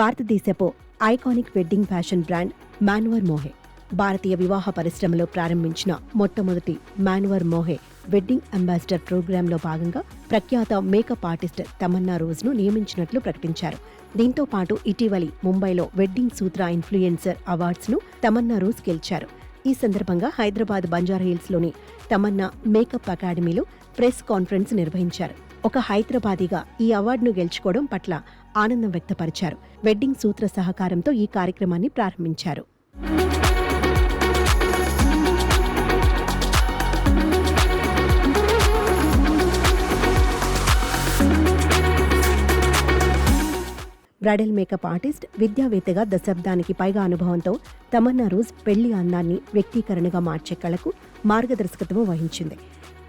భారతదేశపు iconic wedding fashion brand మాన్వర్ మోహే భారతీయ వివాహ పరిశ్రమలో ప్రారంభించిన మొట్టమొదటి మాన్వర్ మోహే వెడ్డింగ్ అంబాసిడర్ ప్రోగ్రాంలో భాగంగా ప్రఖ్యాత మేకప్ ఆర్టిస్ట్ తమన్నా రోజ్ను నియమించినట్లు ప్రకటించారు. దీంతో పాటు ఇటీవలి ముంబైలో వెడ్డింగ్ సూత్ర ఇన్ఫ్లుయెన్సర్ అవార్డ్స్ను తమన్నా రోజ్ గెలిచారు. ఈ సందర్భంగా హైదరాబాద్ బంజారాహిల్స్లోని తమన్నా మేకప్ అకాడమీలో ప్రెస్ కాన్ఫరెన్స్ నిర్వహించారు. ఒక హైదరాబాదీగా ఈ అవార్డును గెలుచుకోవడం పట్ల ఆనందం వ్యక్తపరిచారు. వెడ్డింగ్ సూత్ర సహకారంతో ఈ కార్యక్రమాన్ని ప్రారంభించారు. బ్రైడల్ మేకప్ ఆర్టిస్ట్, విద్యావేత్తగా దశాబ్దానికి పైగా అనుభవంతో తమన్నా రోజ్ పెళ్లి అందాన్ని వ్యక్తీకరణగా మార్చే కళకు మార్గదర్శకత్వం వహించింది.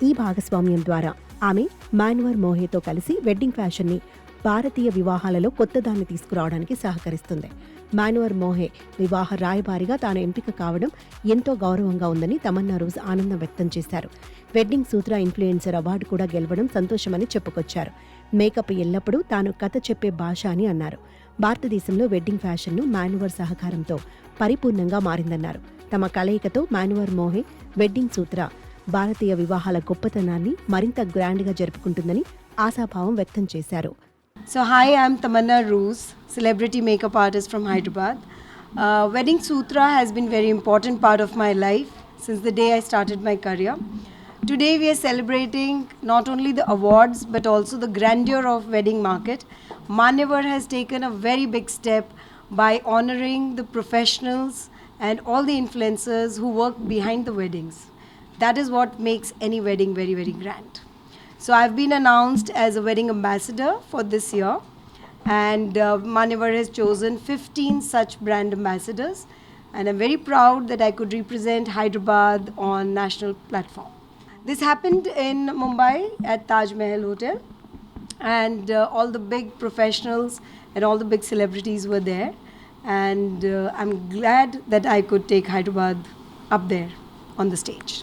ఈ భాగస్వామ్యం ద్వారా ఆమె మాన్వర్ మోహేతో కలిసి వెడ్డింగ్ ఫ్యాషన్ని భారతీయ వివాహాలలో కొత్తదాన్ని తీసుకురావడానికి సహకరిస్తుంది. మాన్వర్ మోహే వివాహ రాయబారిగా తాను ఎంపిక కావడం ఎంతో గౌరవంగా ఉందని తమన్నా రోజ్ ఆనందం వ్యక్తం చేశారు. వెడ్డింగ్ సూత్ర ఇన్ఫ్లుయెన్సర్ అవార్డు కూడా గెలవడం సంతోషమని చెప్పుకొచ్చారు. మేకప్ ఎల్లప్పుడూ తాను కథ చెప్పే భాష అని అన్నారు. భారతదేశంలో వెడ్డింగ్ ఫ్యాషన్ను మాన్వర్ సహకారంతో పరిపూర్ణంగా మారిందన్నారు. తమ కలయికతో మాన్వర్ మోహే వెడ్డింగ్ సూత్ర భారతీయ వివాహాల గొప్పతనాన్ని మరింత గ్రాండ్గా జరుపుకుంటుందని ఆశాభావం వ్యక్తం చేశారు. So hi, I'm Tamanna Roos, celebrity makeup artist from Hyderabad. Wedding Sutra has been very important part of my life since the day I started my career. Today we are celebrating not only the awards but also the grandeur of wedding market. Manyavar has taken a very big step by honoring the professionals and all the influencers who work behind the weddings. That is what makes any wedding very, very grand. So I've been announced as a wedding ambassador for this year, and Manyavar has chosen 15 such brand ambassadors, and I'm very proud that I could represent Hyderabad on national platform. This happened in Mumbai at Taj Mahal Hotel, and all the big professionals and all the big celebrities were there, and I'm glad that I could take Hyderabad up there on the stage.